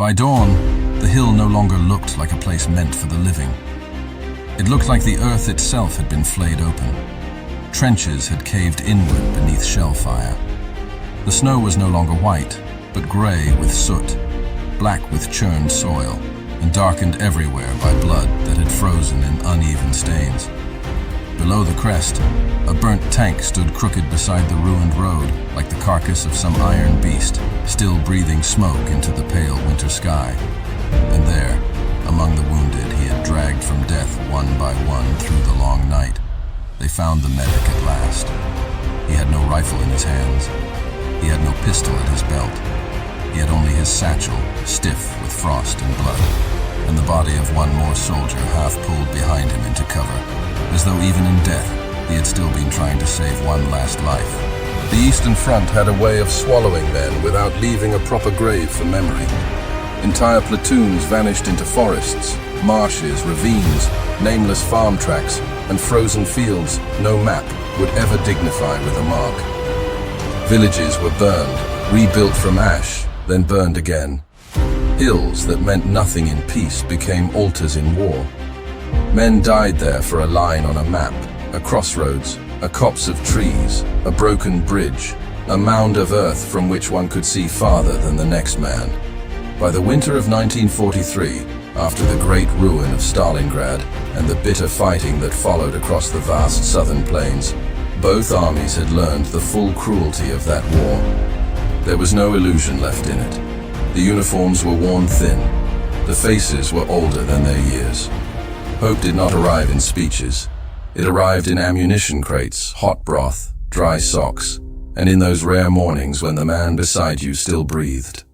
By dawn, the hill no longer looked like a place meant for the living. It looked like the earth itself had been flayed open. Trenches had caved inward beneath shell fire. The snow was no longer white, but grey with soot, black with churned soil, and darkened everywhere by blood that had frozen in uneven stains. Below the crest, a burnt tank stood crooked beside the ruined road, like the carcass of some iron beast, still breathing smoke into the pale winter sky. And there, among the wounded he had dragged from death one by one through the long night, they found the medic at last. He had no rifle in his hands. He had no pistol at his belt. He had only his satchel, stiff with frost and blood, and the body of one more soldier half pulled behind him into cover, as though even in death he had still been trying to save one last life. The Eastern Front had a way of swallowing men without leaving a proper grave for memory. Entire platoons vanished into forests, marshes, ravines, nameless farm tracks, and frozen fields no map would ever dignify with a mark. Villages were burned, rebuilt from ash, then burned again. Hills that meant nothing in peace became altars in war. Men died there for a line on a map, a crossroads, a copse of trees, a broken bridge, a mound of earth from which one could see farther than the next man. By the winter of 1943, after the great ruin of Stalingrad and the bitter fighting that followed across the vast southern plains, both armies had learned the full cruelty of that war. There was no illusion left in it. The uniforms were worn thin. The faces were older than their years. Hope did not arrive in speeches. It arrived in ammunition crates, hot broth, dry socks, and in those rare mornings when the man beside you still breathed.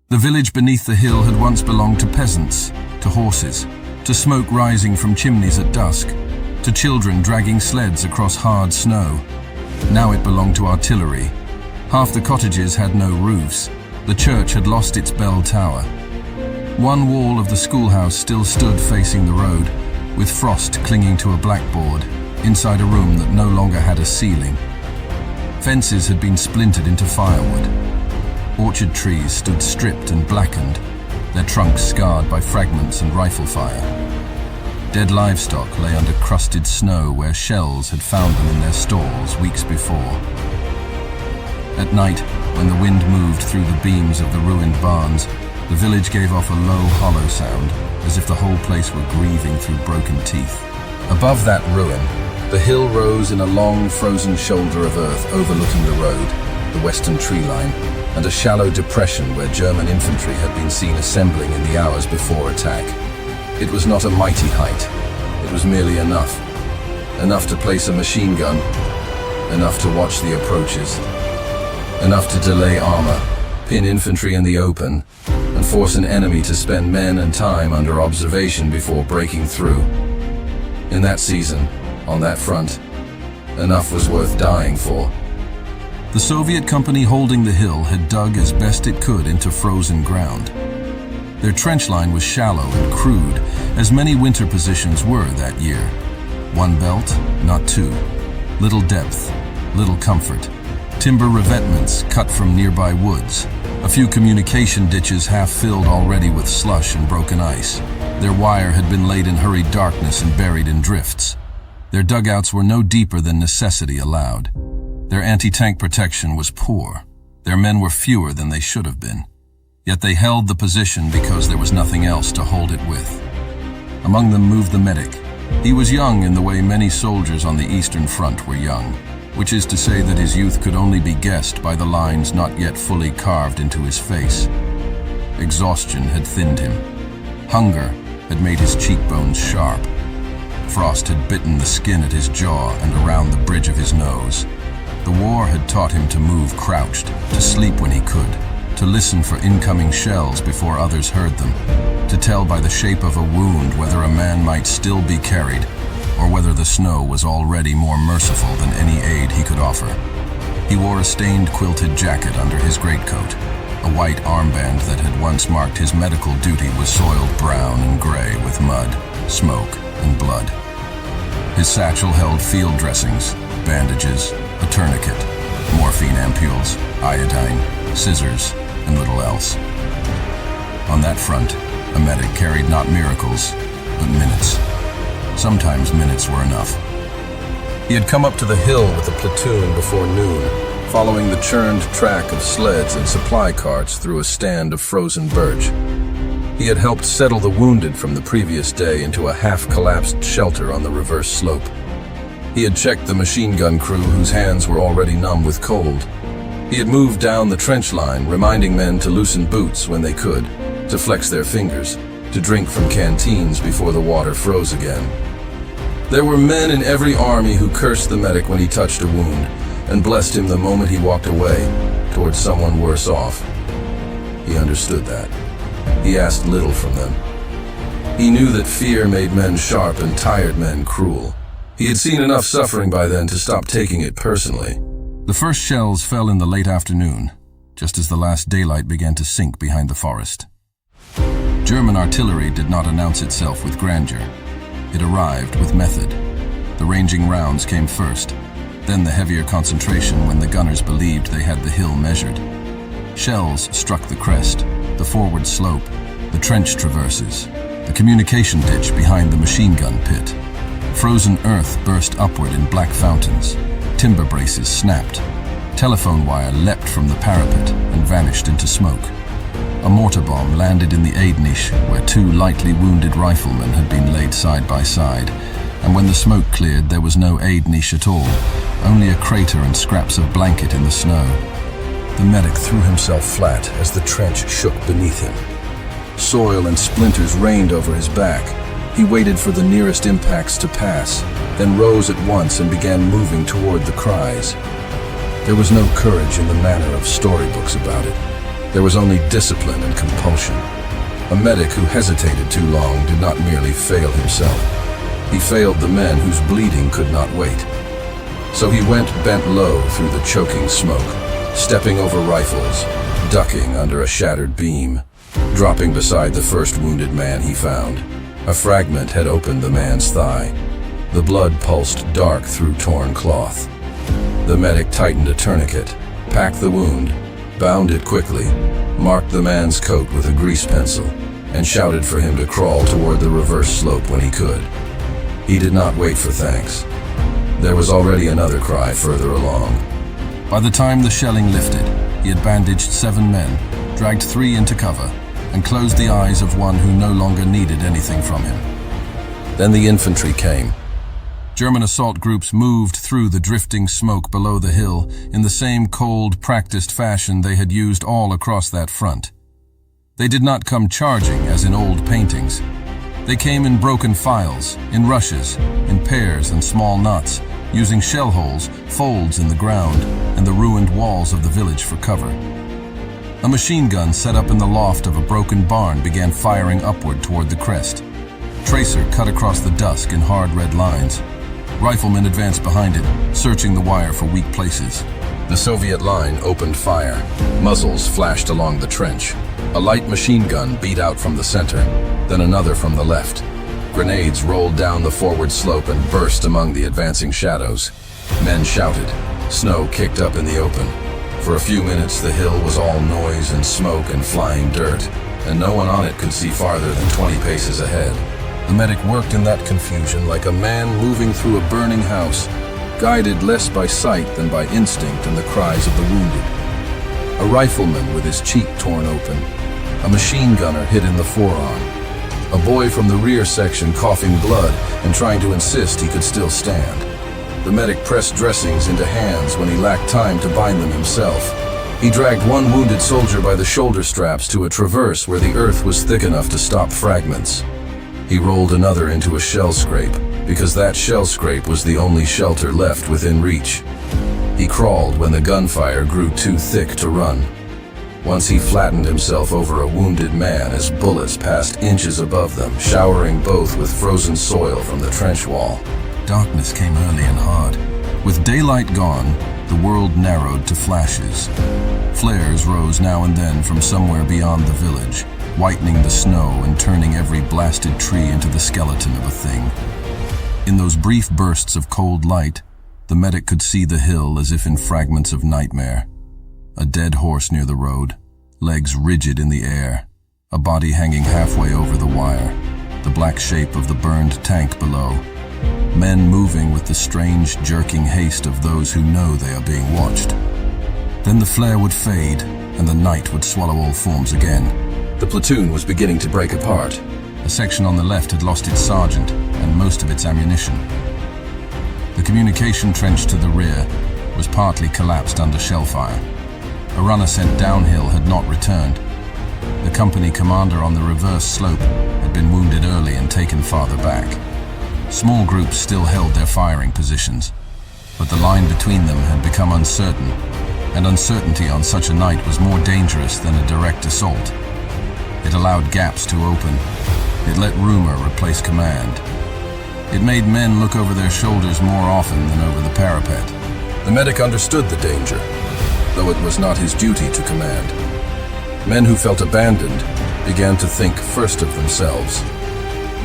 The village beneath the hill had once belonged to peasants, to horses, to smoke rising from chimneys at dusk, to children dragging sleds across hard snow. Now it belonged to artillery. Half the cottages had no roofs. The church had lost its bell tower. One wall of the schoolhouse still stood facing the road, with frost clinging to a blackboard, inside a room that no longer had a ceiling. Fences had been splintered into firewood. Orchard trees stood stripped and blackened, their trunks scarred by fragments and rifle fire. Dead livestock lay under crusted snow where shells had found them in their stalls weeks before. At night, when the wind moved through the beams of the ruined barns, the village gave off a low, hollow sound, as if the whole place were grieving through broken teeth. Above that ruin, the hill rose in a long, frozen shoulder of earth overlooking the road, the western tree line, and a shallow depression where German infantry had been seen assembling in the hours before attack. It was not a mighty height. It was merely enough. Enough to place a machine gun, enough to watch the approaches, enough to delay armor, pin infantry in the open, and force an enemy to spend men and time under observation before breaking through. In that season, on that front, enough was worth dying for. The Soviet company holding the hill had dug as best it could into frozen ground. Their trench line was shallow and crude, as many winter positions were that year. One belt, not two. Little depth, little comfort. Timber revetments cut from nearby woods. A few communication ditches half filled already with slush and broken ice. Their wire had been laid in hurried darkness and buried in drifts. Their dugouts were no deeper than necessity allowed. Their anti-tank protection was poor. Their men were fewer than they should have been. Yet they held the position because there was nothing else to hold it with. Among them moved the medic. He was young in the way many soldiers on the Eastern Front were young, which is to say that his youth could only be guessed by the lines not yet fully carved into his face. Exhaustion had thinned him. Hunger had made his cheekbones sharp. Frost had bitten the skin at his jaw and around the bridge of his nose. The war had taught him to move crouched, to sleep when he could, to listen for incoming shells before others heard them, to tell by the shape of a wound whether a man might still be carried, or whether the snow was already more merciful than any aid he could offer. He wore a stained quilted jacket under his greatcoat. A white armband that had once marked his medical duty was soiled brown and gray with mud, smoke, and blood. His satchel held field dressings, bandages, a tourniquet, morphine ampules, iodine, scissors, and little else. On that front, a medic carried not miracles, but minutes. Sometimes minutes were enough. He had come up to the hill with a platoon before noon, following the churned track of sleds and supply carts through a stand of frozen birch. He had helped settle the wounded from the previous day into a half-collapsed shelter on the reverse slope. He had checked the machine gun crew whose hands were already numb with cold. He had moved down the trench line, reminding men to loosen boots when they could, to flex their fingers, to drink from canteens before the water froze again. There were men in every army who cursed the medic when he touched a wound, and blessed him the moment he walked away, towards someone worse off. He understood that. He asked little from them. He knew that fear made men sharp and tired men cruel. He had seen enough suffering by then to stop taking it personally. The first shells fell in the late afternoon, just as the last daylight began to sink behind the forest. German artillery did not announce itself with grandeur. It arrived with method. The ranging rounds came first, then the heavier concentration when the gunners believed they had the hill measured. Shells struck the crest, the forward slope, the trench traverses, the communication ditch behind the machine gun pit. Frozen earth burst upward in black fountains. Timber braces snapped. Telephone wire leapt from the parapet and vanished into smoke. A mortar bomb landed in the aid niche where two lightly wounded riflemen had been laid side by side, and when the smoke cleared there was no aid niche at all, only a crater and scraps of blanket in the snow. The medic threw himself flat as the trench shook beneath him. Soil and splinters rained over his back. He waited for the nearest impacts to pass, then rose at once and began moving toward the cries. There was no courage in the manner of storybooks about it. There was only discipline and compulsion. A medic who hesitated too long did not merely fail himself. He failed the men whose bleeding could not wait. So he went bent low through the choking smoke, stepping over rifles, ducking under a shattered beam, dropping beside the first wounded man he found. A fragment had opened the man's thigh. The blood pulsed dark through torn cloth. The medic tightened a tourniquet, packed the wound, bound it quickly, marked the man's coat with a grease pencil, and shouted for him to crawl toward the reverse slope when he could. He did not wait for thanks. There was already another cry further along. By the time the shelling lifted, he had bandaged 7 men, dragged 3 into cover, and closed the eyes of one who no longer needed anything from him. Then the infantry came. German assault groups moved through the drifting smoke below the hill in the same cold, practiced fashion they had used all across that front. They did not come charging as in old paintings. They came in broken files, in rushes, in pairs and small knots, using shell holes, folds in the ground, and the ruined walls of the village for cover. A machine gun set up in the loft of a broken barn began firing upward toward the crest. Tracer cut across the dusk in hard red lines. Riflemen advanced behind it, searching the wire for weak places. The Soviet line opened fire. Muzzles flashed along the trench. A light machine gun beat out from the center, then another from the left. Grenades rolled down the forward slope and burst among the advancing shadows. Men shouted. Snow kicked up in the open. For a few minutes, the hill was all noise and smoke and flying dirt, and no one on it could see farther than 20 paces ahead. The medic worked in that confusion like a man moving through a burning house, guided less by sight than by instinct and the cries of the wounded. A rifleman with his cheek torn open, a machine gunner hit in the forearm, a boy from the rear section coughing blood and trying to insist he could still stand. The medic pressed dressings into hands when he lacked time to bind them himself. He dragged one wounded soldier by the shoulder straps to a traverse where the earth was thick enough to stop fragments. He rolled another into a shell scrape, because that shell scrape was the only shelter left within reach. He crawled when the gunfire grew too thick to run. Once he flattened himself over a wounded man as bullets passed inches above them, showering both with frozen soil from the trench wall. Darkness came early and hard. With daylight gone, the world narrowed to flashes. Flares rose now and then from somewhere beyond the village, whitening the snow and turning every blasted tree into the skeleton of a thing. In those brief bursts of cold light, the medic could see the hill as if in fragments of nightmare. A dead horse near the road, legs rigid in the air, a body hanging halfway over the wire, the black shape of the burned tank below. Men moving with the strange, jerking haste of those who know they are being watched. Then the flare would fade, and the night would swallow all forms again. The platoon was beginning to break apart. A section on the left had lost its sergeant and most of its ammunition. The communication trench to the rear was partly collapsed under shell fire. A runner sent downhill had not returned. The company commander on the reverse slope had been wounded early and taken farther back. Small groups still held their firing positions, but the line between them had become uncertain, and uncertainty on such a night was more dangerous than a direct assault. It allowed gaps to open. It let rumor replace command. It made men look over their shoulders more often than over the parapet. The medic understood the danger, though it was not his duty to command. Men who felt abandoned began to think first of themselves,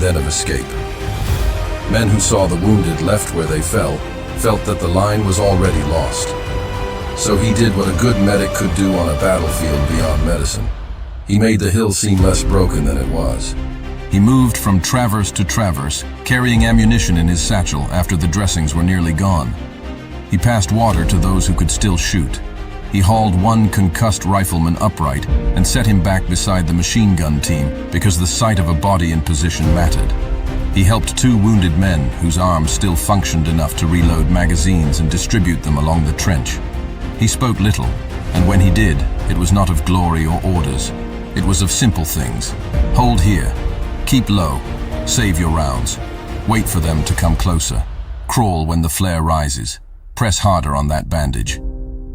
then of escape. Men who saw the wounded left where they fell felt that the line was already lost. So he did what a good medic could do on a battlefield beyond medicine. He made the hill seem less broken than it was. He moved from traverse to traverse, carrying ammunition in his satchel after the dressings were nearly gone. He passed water to those who could still shoot. He hauled one concussed rifleman upright and set him back beside the machine gun team because the sight of a body in position mattered. He helped two wounded men whose arms still functioned enough to reload magazines and distribute them along the trench. He spoke little, and when he did, it was not of glory or orders. It was of simple things. Hold here. Keep low. Save your rounds. Wait for them to come closer. Crawl when the flare rises. Press harder on that bandage.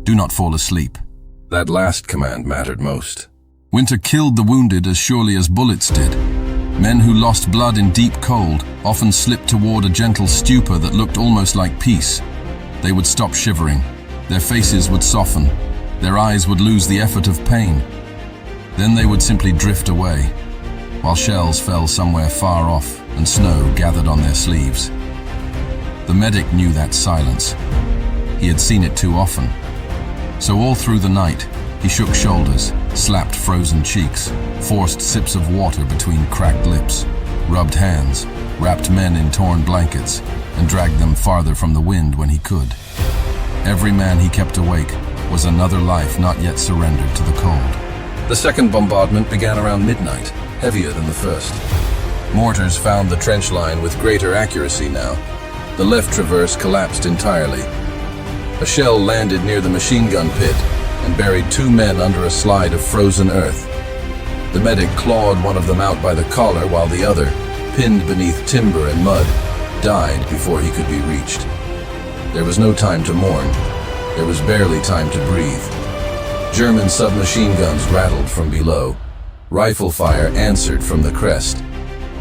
Do not fall asleep. That last command mattered most. Winter killed the wounded as surely as bullets did. Men who lost blood in deep cold often slipped toward a gentle stupor that looked almost like peace. They would stop shivering. Their faces would soften. Their eyes would lose the effort of pain. Then they would simply drift away, while shells fell somewhere far off and snow gathered on their sleeves. The medic knew that silence. He had seen it too often. So all through the night, he shook shoulders, slapped frozen cheeks, forced sips of water between cracked lips, rubbed hands, wrapped men in torn blankets, and dragged them farther from the wind when he could. Every man he kept awake was another life not yet surrendered to the cold. The second bombardment began around midnight, heavier than the first. Mortars found the trench line with greater accuracy now. The left traverse collapsed entirely. A shell landed near the machine gun pit and buried two men under a slide of frozen earth. The medic clawed one of them out by the collar while the other, pinned beneath timber and mud, died before he could be reached. There was no time to mourn. There was barely time to breathe. German submachine guns rattled from below. Rifle fire answered from the crest.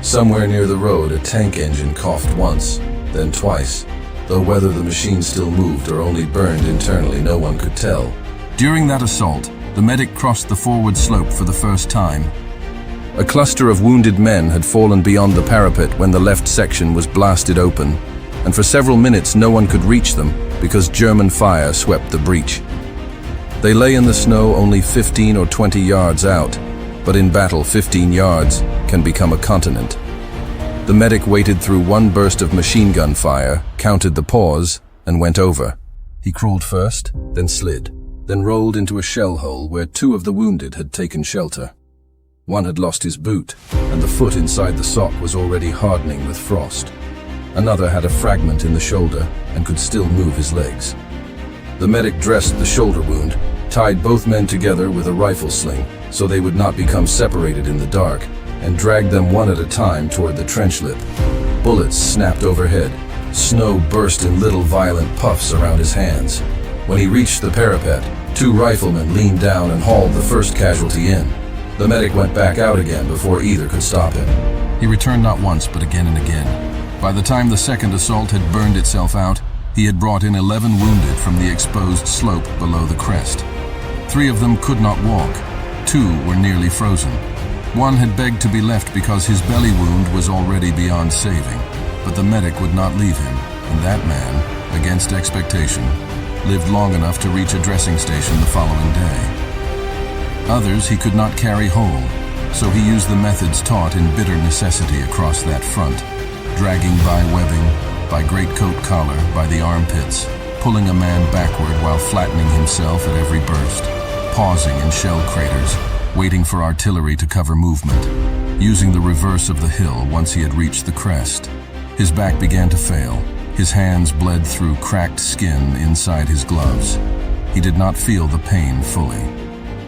Somewhere near the road, a tank engine coughed once, then twice. Though whether the machine still moved or only burned internally, no one could tell. During that assault, the medic crossed the forward slope for the first time. A cluster of wounded men had fallen beyond the parapet when the left section was blasted open, and for several minutes no one could reach them because German fire swept the breach. They lay in the snow only 15 or 20 yards out, but in battle 15 yards can become a continent. The medic waited through one burst of machine gun fire, counted the pause, and went over. He crawled first, then slid, then rolled into a shell hole where two of the wounded had taken shelter. One had lost his boot, and the foot inside the sock was already hardening with frost. Another had a fragment in the shoulder and could still move his legs. The medic dressed the shoulder wound, tied both men together with a rifle sling so they would not become separated in the dark, and dragged them one at a time toward the trench lip. Bullets snapped overhead. Snow burst in little violent puffs around his hands. When he reached the parapet, two riflemen leaned down and hauled the first casualty in. The medic went back out again before either could stop him. He returned not once but again and again. By the time the second assault had burned itself out, he had brought in 11 wounded from the exposed slope below the crest. 3 of them could not walk. 2 were nearly frozen. One had begged to be left because his belly wound was already beyond saving, but the medic would not leave him, and that man, against expectation, lived long enough to reach a dressing station the following day. Others he could not carry home, So he used the methods taught in bitter necessity across that front, dragging by webbing, by greatcoat collar, by the armpits, pulling a man backward while flattening himself at every burst, pausing in shell craters, waiting for artillery to cover movement, using the reverse of the hill once he had reached the crest. His back began to fail. His hands bled through cracked skin inside his gloves. He did not feel the pain fully.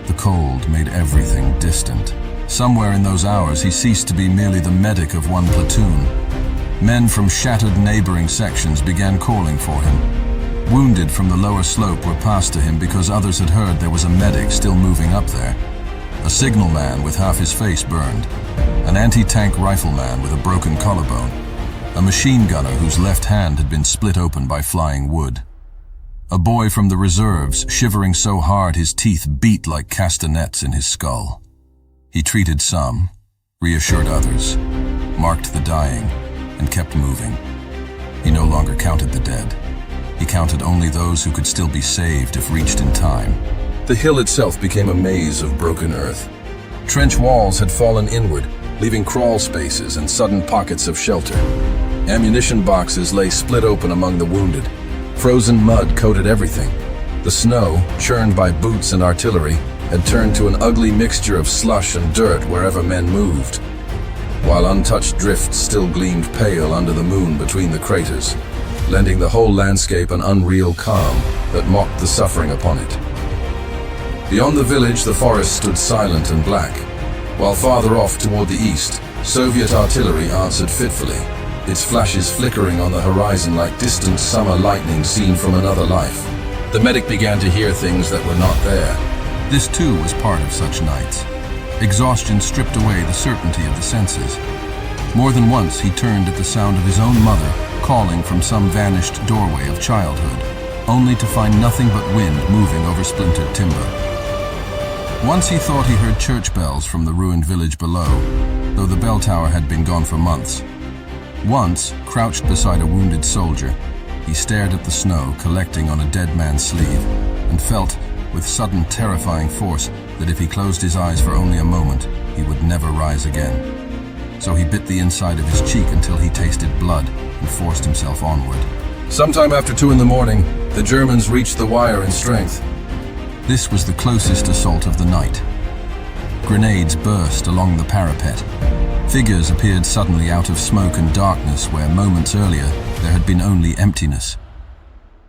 The cold made everything distant. Somewhere in those hours he ceased to be merely the medic of one platoon. Men from shattered neighboring sections began calling for him. Wounded from the lower slope were passed to him because others had heard there was a medic still moving up there. A signalman with half his face burned. An anti-tank rifleman with a broken collarbone. A machine gunner whose left hand had been split open by flying wood. A boy from the reserves, shivering so hard his teeth beat like castanets in his skull. He treated some, reassured others, marked the dying, and kept moving. He no longer counted the dead. He counted only those who could still be saved if reached in time. The hill itself became a maze of broken earth. Trench walls had fallen inward, leaving crawl spaces and sudden pockets of shelter. Ammunition boxes lay split open among the wounded. Frozen mud coated everything. The snow, churned by boots and artillery, had turned to an ugly mixture of slush and dirt wherever men moved, while untouched drifts still gleamed pale under the moon between the craters, lending the whole landscape an unreal calm that mocked the suffering upon it. Beyond the village, the forest stood silent and black, while farther off toward the east, Soviet artillery answered fitfully, its flashes flickering on the horizon like distant summer lightning seen from another life. The medic began to hear things that were not there. This too was part of such nights. Exhaustion stripped away the certainty of the senses. More than once he turned at the sound of his own mother calling from some vanished doorway of childhood, only to find nothing but wind moving over splintered timber. Once he thought he heard church bells from the ruined village below, though the bell tower had been gone for months. Once, crouched beside a wounded soldier, he stared at the snow collecting on a dead man's sleeve and felt, with sudden terrifying force, that if he closed his eyes for only a moment, he would never rise again. So he bit the inside of his cheek until he tasted blood and forced himself onward. Sometime after 2 a.m, the Germans reached the wire in strength. This was the closest assault of the night. Grenades burst along the parapet. Figures appeared suddenly out of smoke and darkness where moments earlier there had been only emptiness.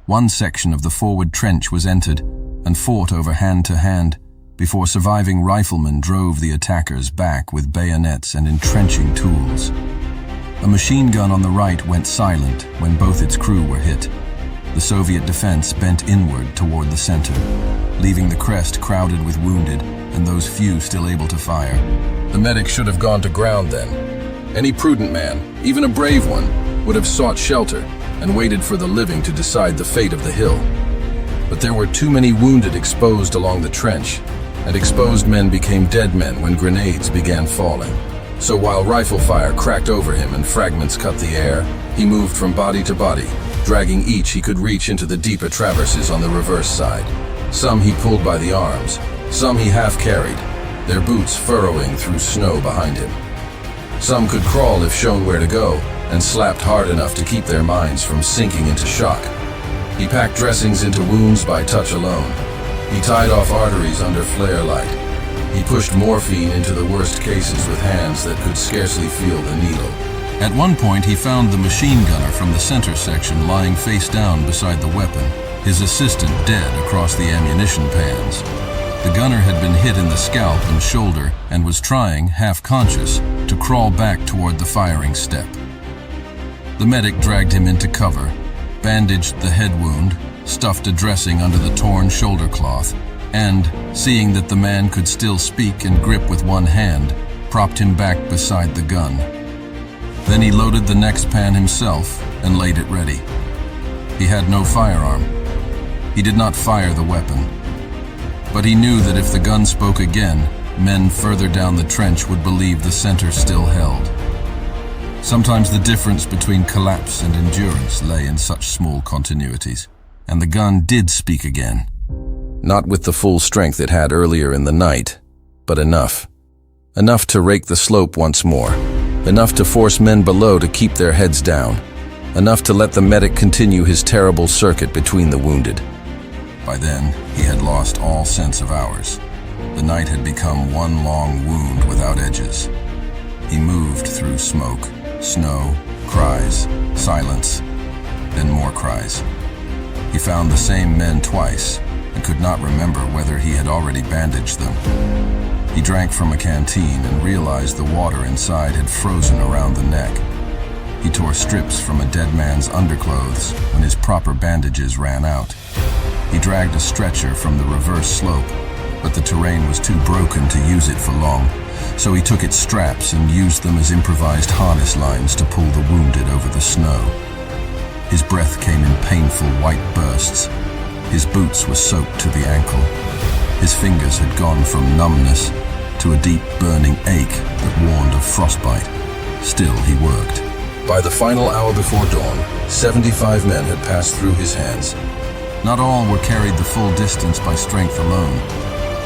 One section of the forward trench was entered and fought over hand to hand before surviving riflemen drove the attackers back with bayonets and entrenching tools. A machine gun on the right went silent when both its crew were hit. The Soviet defense bent inward toward the center, leaving the crest crowded with wounded and those few still able to fire. The medic should have gone to ground then. Any prudent man, even a brave one, would have sought shelter and waited for the living to decide the fate of the hill. But there were too many wounded exposed along the trench, and exposed men became dead men when grenades began falling. So while rifle fire cracked over him and fragments cut the air, he moved from body to body, dragging each he could reach into the deeper traverses on the reverse side. Some he pulled by the arms, some he half-carried, their boots furrowing through snow behind him. Some could crawl if shown where to go, and slapped hard enough to keep their minds from sinking into shock. He packed dressings into wounds by touch alone. He tied off arteries under flare light. He pushed morphine into the worst cases with hands that could scarcely feel the needle. At one point he found the machine gunner from the center section lying face down beside the weapon, his assistant dead across the ammunition pans. The gunner had been hit in the scalp and shoulder and was trying, half-conscious, to crawl back toward the firing step. The medic dragged him into cover, bandaged the head wound, stuffed a dressing under the torn shoulder cloth, and, seeing that the man could still speak and grip with one hand, propped him back beside the gun. Then he loaded the next pan himself and laid it ready. He had no firearm. He did not fire the weapon. But he knew that if the gun spoke again, men further down the trench would believe the center still held. Sometimes the difference between collapse and endurance lay in such small continuities, and the gun did speak again. Not with the full strength it had earlier in the night, but enough. Enough to rake the slope once more. Enough to force men below to keep their heads down. Enough to let the medic continue his terrible circuit between the wounded. By then, he had lost all sense of hours. The night had become one long wound without edges. He moved through smoke, snow, cries, silence, then more cries. He found the same men twice and could not remember whether he had already bandaged them. He drank from a canteen and realized the water inside had frozen around the neck. He tore strips from a dead man's underclothes when his proper bandages ran out. He dragged a stretcher from the reverse slope, but the terrain was too broken to use it for long, so he took its straps and used them as improvised harness lines to pull the wounded over the snow. His breath came in painful white bursts. His boots were soaked to the ankle. His fingers had gone from numbness to a deep burning ache that warned of frostbite. Still he worked. By the final hour before dawn, 75 men had passed through his hands. Not all were carried the full distance by strength alone.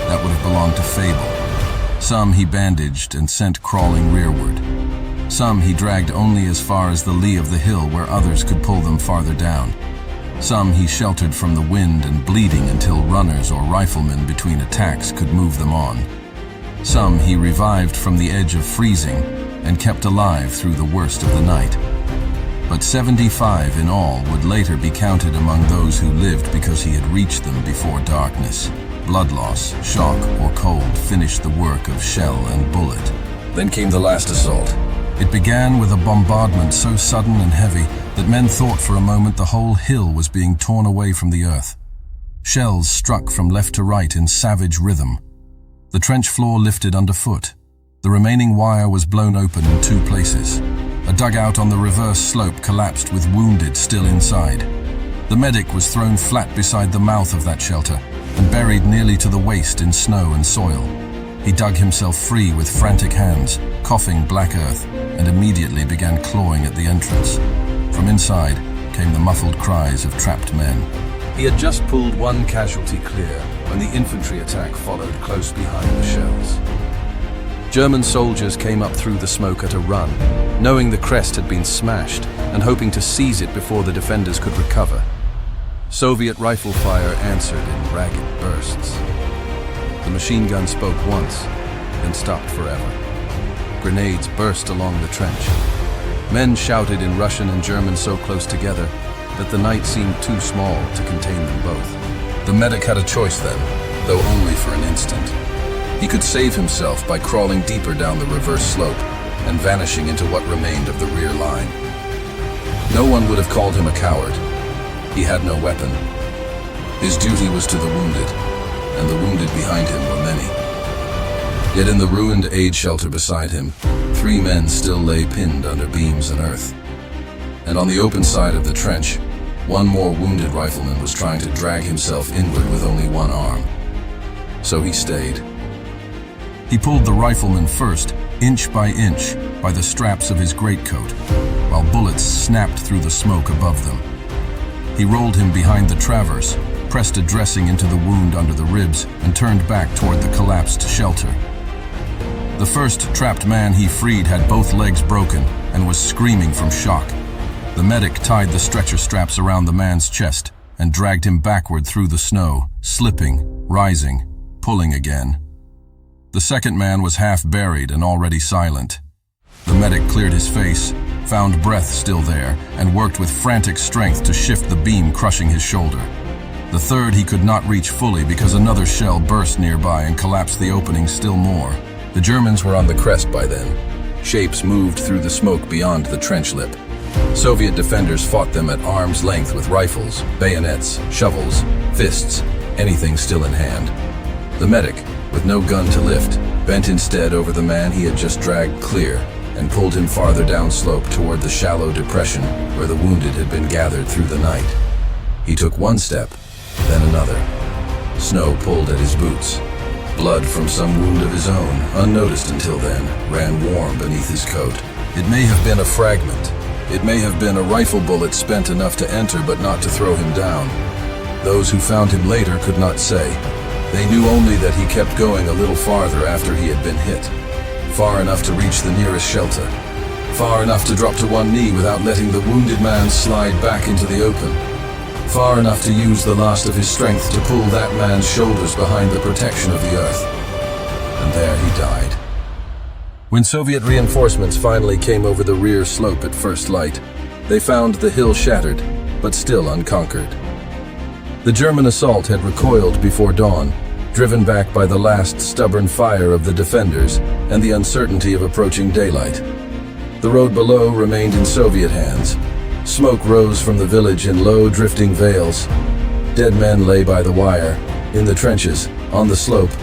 That would have belonged to fable. Some he bandaged and sent crawling rearward. Some he dragged only as far as the lee of the hill where others could pull them farther down. Some he sheltered from the wind and bleeding until runners or riflemen between attacks could move them on. Some he revived from the edge of freezing and kept alive through the worst of the night. But 75 in all would later be counted among those who lived because he had reached them before darkness. Blood loss, shock, or cold finished the work of shell and bullet. Then came the last assault. It began with a bombardment so sudden and heavy that men thought for a moment the whole hill was being torn away from the earth. Shells struck from left to right in savage rhythm. The trench floor lifted underfoot. The remaining wire was blown open in two places. A dugout on the reverse slope collapsed with wounded still inside. The medic was thrown flat beside the mouth of that shelter and buried nearly to the waist in snow and soil. He dug himself free with frantic hands, coughing black earth, and immediately began clawing at the entrance. From inside came the muffled cries of trapped men. He had just pulled one casualty clear when the infantry attack followed close behind the shells. German soldiers came up through the smoke at a run, knowing the crest had been smashed and hoping to seize it before the defenders could recover. Soviet rifle fire answered in ragged bursts. The machine gun spoke once, then stopped forever. Grenades burst along the trench. Men shouted in Russian and German so close together that the night seemed too small to contain them both. The medic had a choice then, though only for an instant. He could save himself by crawling deeper down the reverse slope and vanishing into what remained of the rear line. No one would have called him a coward. He had no weapon. His duty was to the wounded, and the wounded behind him were many. Yet in the ruined aid shelter beside him, 3 men still lay pinned under beams and earth. And on the open side of the trench, one more wounded rifleman was trying to drag himself inward with only one arm. So he stayed. He pulled the rifleman first, inch by inch, by the straps of his greatcoat, while bullets snapped through the smoke above them. He rolled him behind the traverse, pressed a dressing into the wound under the ribs, and turned back toward the collapsed shelter. The first trapped man he freed had both legs broken and was screaming from shock. The medic tied the stretcher straps around the man's chest and dragged him backward through the snow, slipping, rising, pulling again. The second man was half buried and already silent. The medic cleared his face, found breath still there, and worked with frantic strength to shift the beam crushing his shoulder. The third he could not reach fully because another shell burst nearby and collapsed the opening still more. The Germans were on the crest by then. Shapes moved through the smoke beyond the trench lip. Soviet defenders fought them at arm's length with rifles, bayonets, shovels, fists, anything still in hand. The medic, with no gun to lift, bent instead over the man he had just dragged clear and pulled him farther downslope toward the shallow depression where the wounded had been gathered through the night. He took one step, then another. Snow pulled at his boots. Blood from some wound of his own, unnoticed until then, ran warm beneath his coat. It may have been a fragment. It may have been a rifle bullet spent enough to enter but not to throw him down. Those who found him later could not say. They knew only that he kept going a little farther after he had been hit. far enough to reach the nearest shelter, far enough to drop to one knee without letting the wounded man slide back into the open, far enough to use the last of his strength to pull that man's shoulders behind the protection of the earth. And there he died. When Soviet reinforcements finally came over the rear slope at first light, they found the hill shattered, but still unconquered. The German assault had recoiled before dawn, driven back by the last stubborn fire of the defenders and the uncertainty of approaching daylight. The road below remained in Soviet hands. Smoke rose from the village in low, drifting veils. Dead men lay by the wire, in the trenches, on the slope,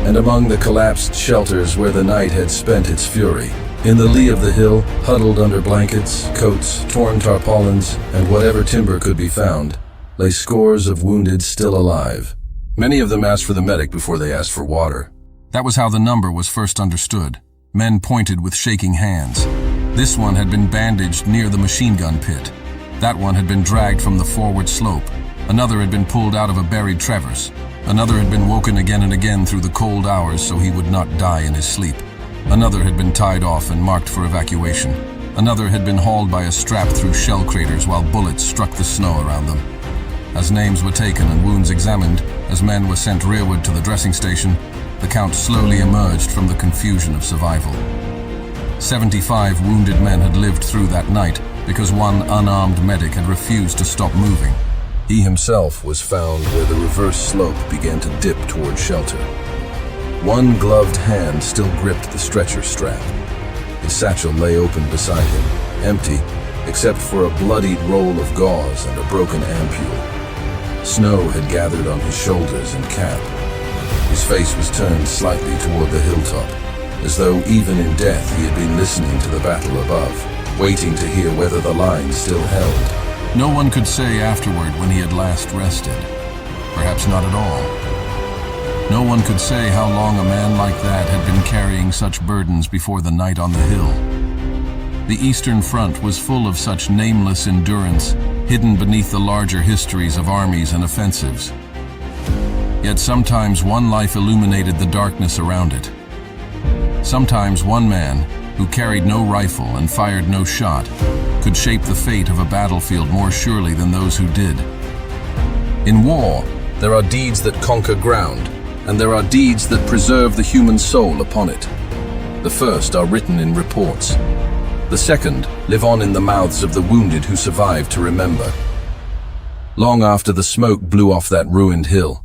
and among the collapsed shelters where the night had spent its fury. In the lee of the hill, huddled under blankets, coats, torn tarpaulins, and whatever timber could be found, lay scores of wounded still alive. Many of them asked for the medic before they asked for water. That was how the number was first understood. Men pointed with shaking hands. This one had been bandaged near the machine gun pit. That one had been dragged from the forward slope. Another had been pulled out of a buried traverse. Another had been woken again and again through the cold hours so he would not die in his sleep. Another had been tied off and marked for evacuation. Another had been hauled by a strap through shell craters while bullets struck the snow around them. As names were taken and wounds examined, as men were sent rearward to the dressing station, the count slowly emerged from the confusion of survival. 75 wounded men had lived through that night because one unarmed medic had refused to stop moving. He himself was found where the reverse slope began to dip toward shelter. One gloved hand still gripped the stretcher strap. His satchel lay open beside him, empty, except for a bloodied roll of gauze and a broken ampule. Snow had gathered on his shoulders and cap. His face was turned slightly toward the hilltop, as though even in death he had been listening to the battle above, waiting to hear whether the line still held. No one could say afterward when he had last rested. Perhaps not at all. No one could say how long a man like that had been carrying such burdens before the night on the hill. The Eastern Front was full of such nameless endurance, hidden beneath the larger histories of armies and offensives. Yet sometimes one life illuminated the darkness around it. Sometimes one man, who carried no rifle and fired no shot, could shape the fate of a battlefield more surely than those who did. In war, there are deeds that conquer ground, and there are deeds that preserve the human soul upon it. The first are written in reports. The second live on in the mouths of the wounded who survive to remember. Long after the smoke blew off that ruined hill,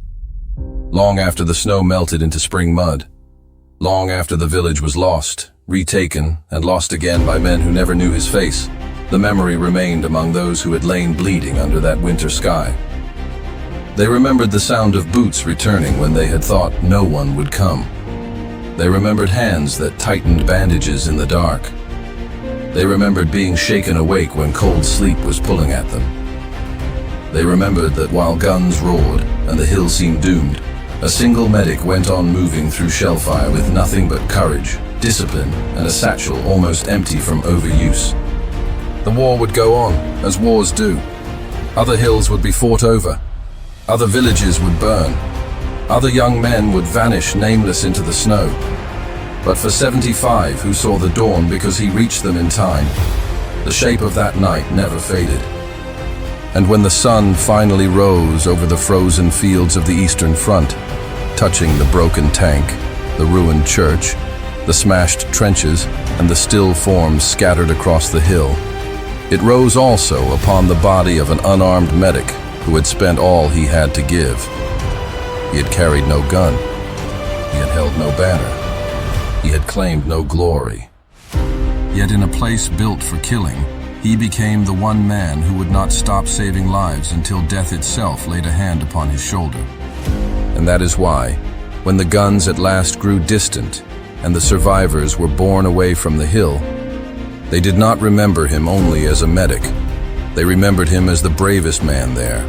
long after the snow melted into spring mud, long after the village was lost, retaken, and lost again by men who never knew his face, the memory remained among those who had lain bleeding under that winter sky. They remembered the sound of boots returning when they had thought no one would come. They remembered hands that tightened bandages in the dark. They remembered being shaken awake when cold sleep was pulling at them. They remembered that while guns roared and the hill seemed doomed, a single medic went on moving through shellfire with nothing but courage, discipline, and a satchel almost empty from overuse. The war would go on, as wars do. Other hills would be fought over. Other villages would burn. Other young men would vanish nameless into the snow. But for 75 who saw the dawn because he reached them in time, the shape of that night never faded. And when the sun finally rose over the frozen fields of the Eastern Front, touching the broken tank, the ruined church, the smashed trenches, and the still forms scattered across the hill, it rose also upon the body of an unarmed medic who had spent all he had to give. He had carried no gun. He had held no banner. He had claimed no glory. Yet in a place built for killing, he became the one man who would not stop saving lives until death itself laid a hand upon his shoulder. And that is why, when the guns at last grew distant and the survivors were borne away from the hill, they did not remember him only as a medic. They remembered him as the bravest man there,